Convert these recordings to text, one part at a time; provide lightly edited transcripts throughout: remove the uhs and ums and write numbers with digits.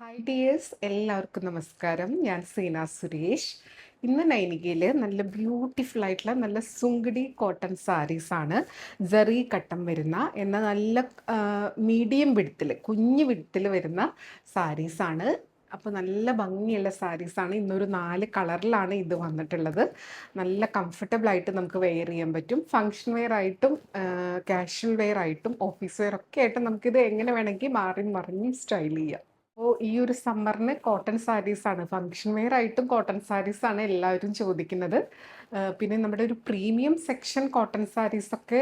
Hi dears, എല്ലാവർക്കും നമസ്കാരം. ഞാൻ സീന സുരേഷ്. ഇന്ന് നൈനികയിൽ നല്ല ബ്യൂട്ടിഫുൾ ആയിട്ടുള്ള നല്ല സുങ്കിടി കോട്ടൺ സാരീസാണ്. ജറി കട്ടം വരുന്ന എന്നാൽ നല്ല മീഡിയം വിഡ്ത്തിൽ, കുഞ്ഞു വിഡ്ത്തിൽ വരുന്ന സാരീസാണ്. അപ്പോൾ നല്ല ഭംഗിയുള്ള സാരീസാണ്. ഇന്നൊരു 4 കളറിലാണ് ഇത് വന്നിട്ടുള്ളത്. നല്ല കംഫർട്ടബിൾ ആയിട്ട് നമുക്ക് വെയർ ചെയ്യാൻ പറ്റും. ഫങ്ഷൻ വെയർ ആയിട്ടും കാഷ്വൽ വെയർ ആയിട്ടും ഓഫീസ് വെയർ ഒക്കെ ആയിട്ട് നമുക്കിത് എങ്ങനെ വേണമെങ്കിൽ മാറി മറിഞ്ഞും സ്റ്റൈൽ ചെയ്യാം. അപ്പോൾ ഈ ഒരു സമ്മറിന് കോട്ടൺ സാരീസാണ്, ഫങ്ഷൻ വെയർ ആയിട്ടും കോട്ടൺ സാരീസാണ് എല്ലാവരും ചോദിക്കുന്നത്. പിന്നെ നമ്മുടെ ഒരു പ്രീമിയം സെക്ഷൻ കോട്ടൺ സാരീസൊക്കെ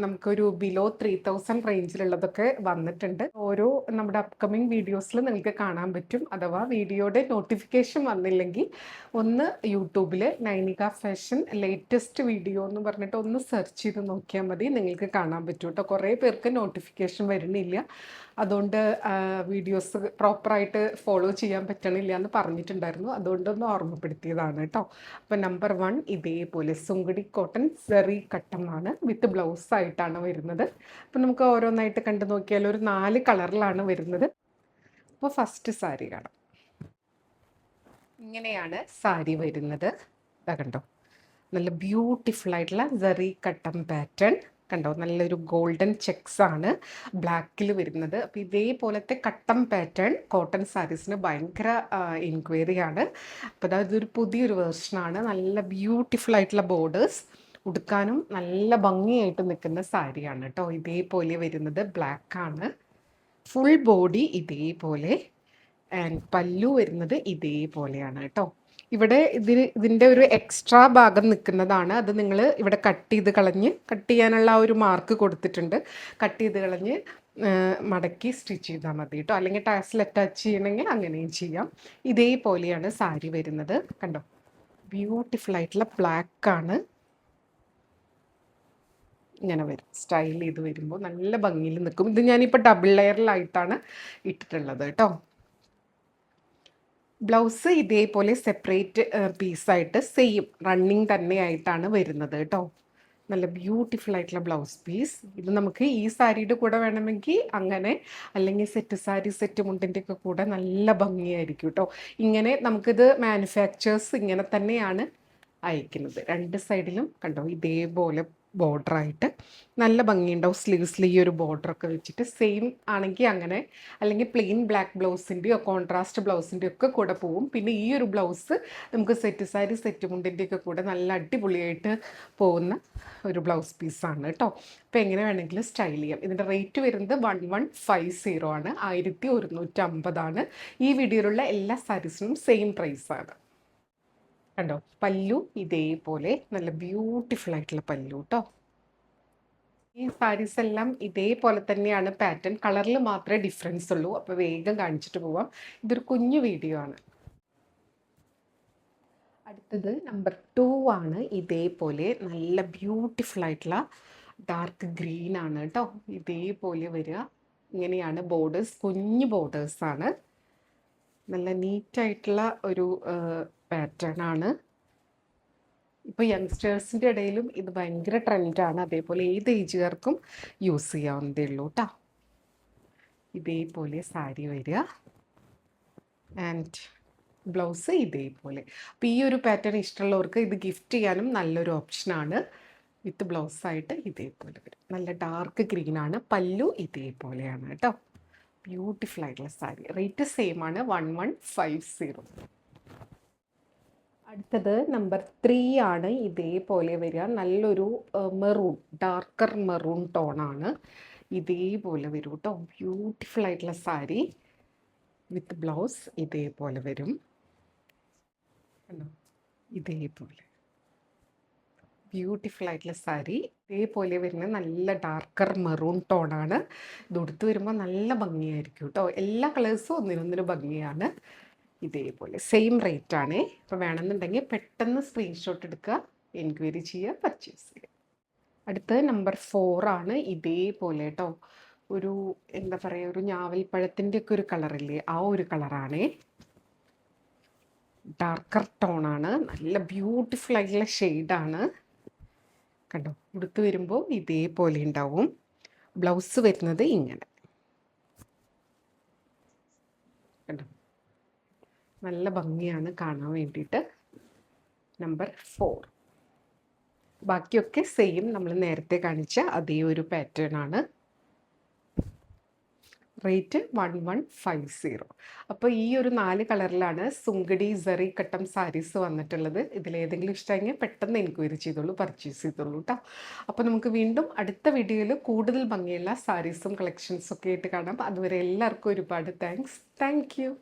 നമുക്കൊരു ബിലോ 3000 റേഞ്ചിലുള്ളതൊക്കെ വന്നിട്ടുണ്ട്. ഓരോ നമ്മുടെ അപ്കമിങ് വീഡിയോസിൽ നിങ്ങൾക്ക് കാണാൻ പറ്റും. അഥവാ വീഡിയോയുടെ നോട്ടിഫിക്കേഷൻ വന്നില്ലെങ്കിൽ ഒന്ന് യൂട്യൂബിൽ നൈനിക ഫാഷൻ ലേറ്റസ്റ്റ് വീഡിയോ എന്ന് പറഞ്ഞിട്ട് ഒന്ന് സെർച്ച് ചെയ്ത് നോക്കിയാൽ മതി, നിങ്ങൾക്ക് കാണാൻ പറ്റും കേട്ടോ. കുറേ പേർക്ക് നോട്ടിഫിക്കേഷൻ വരുന്നില്ല, അതുകൊണ്ട് വീഡിയോസ് പ്രോപ്പറായിട്ട് ഫോളോ ചെയ്യാൻ പറ്റണില്ല എന്ന് പറഞ്ഞിട്ടുണ്ടായിരുന്നു. അതുകൊണ്ടൊന്ന് ഓർമ്മപ്പെടുത്തിയതാണ് കേട്ടോ. അപ്പോൾ നമ്പർ 1 ഇതേപോലെ സുങ്കിടി കോട്ടൺ സെറി കട്ടമാണ്, വിത്ത് ബ്ലൗസ് ആയിട്ടാണ് വരുന്നത്. അപ്പോൾ നമുക്ക് ഓരോന്നായിട്ട് കണ്ടു നോക്കിയാൽ ഒരു 4 കളറിലാണ് വരുന്നത്. അപ്പോൾ ഫസ്റ്റ് സാരി കാണാം. ഇങ്ങനെയാണ് സാരി വരുന്നത്. ഇതാ കണ്ടോ, നല്ല ബ്യൂട്ടിഫുൾ ആയിട്ടുള്ള സെറി കട്ടം പാറ്റേൺ കണ്ടോ. നല്ലൊരു ഗോൾഡൻ ചെക്സ് ആണ് ബ്ലാക്കിൽ വരുന്നത്. അപ്പോൾ ഇതേപോലത്തെ കട്ടം പാറ്റേൺ കോട്ടൺ സാരീസിന് ഭയങ്കര എൻക്വയറിയാണ്. അപ്പോൾ അതായത് ഒരു പുതിയൊരു വേർഷനാണ്. നല്ല ബ്യൂട്ടിഫുൾ ആയിട്ടുള്ള ബോർഡേഴ്സ്, ഉടുക്കാനും നല്ല ഭംഗിയായിട്ട് നിൽക്കുന്ന സാരിയാണ് കേട്ടോ. ഇതേപോലെ വരുന്നത് ബ്ലാക്ക് ആണ്. ഫുൾ ബോഡി ഇതേപോലെ, ആൻഡ് പല്ലു വരുന്നത് ഇതേപോലെയാണ് കേട്ടോ. ഇവിടെ ഇതിൻ്റെ ഒരു എക്സ്ട്രാ ഭാഗം നിൽക്കുന്നതാണ്. അത് നിങ്ങൾ ഇവിടെ കട്ട് ചെയ്യാനുള്ള ആ ഒരു മാർക്ക് കൊടുത്തിട്ടുണ്ട്. കട്ട് ചെയ്ത് കളഞ്ഞ് മടക്കി സ്റ്റിച്ച് ചെയ്താൽ മതി കേട്ടോ. അല്ലെങ്കിൽ ടാസിൽ അറ്റാച്ച് ചെയ്യണമെങ്കിൽ അങ്ങനെയും ചെയ്യാം. ഇതേപോലെയാണ് സാരി വരുന്നത് കണ്ടോ. ബ്യൂട്ടിഫുൾ ആയിട്ടുള്ള ബ്ലാക്ക് ആണ്. ഇങ്ങനെ വരും, സ്റ്റൈൽ ചെയ്ത് വരുമ്പോൾ നല്ല ഭംഗിയിൽ നിൽക്കും. ഇത് ഞാനിപ്പോൾ ഡബിൾ ലെയറിലായിട്ടാണ് ഇട്ടിട്ടുള്ളത് കേട്ടോ. ബ്ലൗസ് ഇതേപോലെ സെപ്പറേറ്റ് പീസായിട്ട് സെയിം റണ്ണിങ് തന്നെയായിട്ടാണ് വരുന്നത് കേട്ടോ. നല്ല ബ്യൂട്ടിഫുൾ ആയിട്ടുള്ള ബ്ലൗസ് പീസ്. ഇത് നമുക്ക് ഈ സാരിയുടെ കൂടെ വേണമെങ്കിൽ അങ്ങനെ, അല്ലെങ്കിൽ സെറ്റ് സാരി സെറ്റ് മുണ്ടിൻ്റെ ഒക്കെ കൂടെ നല്ല ഭംഗിയായിരിക്കും കേട്ടോ. ഇങ്ങനെ നമുക്കിത് മാനുഫാക്ചേഴ്സ് ഇങ്ങനെ തന്നെയാണ് അയക്കുന്നത്. 2 സൈഡിലും കണ്ടോ ഇതേപോലെ ബോർഡറായിട്ട് നല്ല ഭംഗിയുണ്ടാവും. സ്ലീവ്സിൽ ഈ ഒരു ബോർഡറൊക്കെ വെച്ചിട്ട് സെയിം ആണെങ്കിൽ അങ്ങനെ, അല്ലെങ്കിൽ പ്ലെയിൻ ബ്ലാക്ക് ബ്ലൗസിൻ്റെയോ കോൺട്രാസ്റ്റ് ബ്ലൗസിൻ്റെയോ ഒക്കെ കൂടെ പോവും. പിന്നെ ഈ ഒരു ബ്ലൗസ് നമുക്ക് സെറ്റ് സാരി സെറ്റ് മുണ്ടിൻ്റെയൊക്കെ കൂടെ നല്ല അടിപൊളിയായിട്ട് പോകുന്ന ഒരു ബ്ലൗസ് പീസാണ് കേട്ടോ. അപ്പോൾ എങ്ങനെ വേണമെങ്കിലും സ്റ്റൈൽ ചെയ്യാം. ഇതിൻ്റെ റേറ്റ് വരുന്നത് 1150 ആണ്, 1150 ഈ വീഡിയോയിലുള്ള എല്ലാ സാരീസിനും സെയിം പ്രൈസാണ് കണ്ടോ. പല്ലു ഇതേപോലെ നല്ല ബ്യൂട്ടിഫുൾ ആയിട്ടുള്ള പല്ലു കേട്ടോ. ഈ സാരീസ് എല്ലാം ഇതേപോലെ തന്നെയാണ് പാറ്റേൺ, കളറിൽ മാത്രമേ ഡിഫറൻസ് ഉള്ളൂ. അപ്പോൾ വേഗം കാണിച്ചിട്ട് പോവാം. ഇതൊരു കുഞ്ഞു വീഡിയോ ആണ്. അടുത്തത് നമ്പർ 2 ആണ്. ഇതേപോലെ നല്ല ബ്യൂട്ടിഫുൾ ആയിട്ടുള്ള ഡാർക്ക് ഗ്രീൻ ആണ് കേട്ടോ. ഇതേപോലെ വരിക. ഇങ്ങനെയാണ് ബോർഡേഴ്സ്, കുഞ്ഞു ബോർഡേഴ്സാണ്. നല്ല നീറ്റായിട്ടുള്ള ഒരു പാറ്റേൺ ആണ്. ഇപ്പോൾ യങ്സ്റ്റേഴ്സിൻ്റെ ഇടയിലും ഇത് ഭയങ്കര ട്രെൻഡാണ്. അതേപോലെ ഏത് ഏജുകാർക്കും യൂസ് ചെയ്യാവുന്നതേ ഉള്ളൂ കേട്ടോ. ഇതേപോലെ സാരി വരിക, ആൻഡ് ബ്ലൗസ് ഇതേപോലെ. അപ്പോൾ ഈ ഒരു പാറ്റേൺ ഇഷ്ടമുള്ളവർക്ക് ഇത് ഗിഫ്റ്റ് ചെയ്യാനും നല്ലൊരു ഓപ്ഷനാണ്. വിത്ത് ബ്ലൗസായിട്ട് ഇതേപോലെ വരും. നല്ല ഡാർക്ക് ഗ്രീനാണ്. പല്ലു ഇതേപോലെയാണ് കേട്ടോ. ബ്യൂട്ടിഫുൾ ആയിട്ടുള്ള സാരി. റേറ്റ് സെയിം ആണ്, 1150. അടുത്തത് നമ്പർ 3 ആണ്. ഇതേപോലെ വരിക. നല്ലൊരു മെറൂൺ, ഡാർക്കർ മെറൂൺ ടോണാണ്. ഇതേപോലെ വരും കേട്ടോ. ബ്യൂട്ടിഫുൾ ആയിട്ടുള്ള സാരി വിത്ത് ബ്ലൗസ് ഇതേപോലെ വരും കണ്ടോ. ഇതേപോലെ ബ്യൂട്ടിഫുൾ ആയിട്ടുള്ള സാരി ഇതേപോലെ വരുന്ന നല്ല ഡാർക്കർ മെറൂൺ ടോണാണ്. ഇത് ഉടുത്ത് വരുമ്പോൾ നല്ല ഭംഗിയായിരിക്കും കേട്ടോ. എല്ലാ കളേഴ്സും ഒന്നിനൊന്നിനും ഭംഗിയാണ്. ഇതേപോലെ സെയിം റേറ്റ് ആണ്. അപ്പോൾ വേണമെന്നുണ്ടെങ്കിൽ പെട്ടെന്ന് സ്ക്രീൻഷോട്ട് എടുക്കുക, എൻക്വയറി ചെയ്യുക, പർച്ചേസ് ചെയ്യുക. അടുത്തത് നമ്പർ 4 ആണ്. ഇതേപോലെ കേട്ടോ. ഒരു എന്താ പറയുക, ഒരു ഞാവൽപ്പഴത്തിൻ്റെ ഒക്കെ ഒരു കളറില്ലേ, ആ ഒരു കളറാണേ. ഡാർക്കർ ടോണാണ്. നല്ല ബ്യൂട്ടിഫുൾ ആയിട്ടുള്ള ഷെയ്ഡാണ് കണ്ടോ. ഉടുത്ത് വരുമ്പോൾ ഇതേപോലെ ഉണ്ടാവും. ബ്ലൗസ് വരുന്നത് ഇങ്ങനെ. കണ്ടോ, നല്ല ഭംഗിയാണ് കാണാൻ വേണ്ടിയിട്ട്. നമ്പർ 4. ബാക്കിയൊക്കെ സെയിം നമ്മൾ നേരത്തെ കാണിച്ച അതേ ഒരു പാറ്റേൺ ആണ്. റേറ്റ് 1150. അപ്പോൾ ഈ ഒരു 4 കളറിലാണ് സുങ്കടി സറി കട്ടം സാരീസ് വന്നിട്ടുള്ളത്. ഇതിലേതെങ്കിലും ഇഷ്ടമെങ്കിൽ പെട്ടെന്ന് എൻക്വയറി ചെയ്തോളൂ, പർച്ചേസ് ചെയ്തോളൂ കേട്ടോ. അപ്പോൾ നമുക്ക് വീണ്ടും അടുത്ത വീഡിയോയിൽ കൂടുതൽ ഭംഗിയുള്ള സാരീസും കളക്ഷൻസും ഒക്കെ ആയിട്ട് കാണാം. അതുവരെ എല്ലാവർക്കും ഒരുപാട് താങ്ക്സ്. Thank you.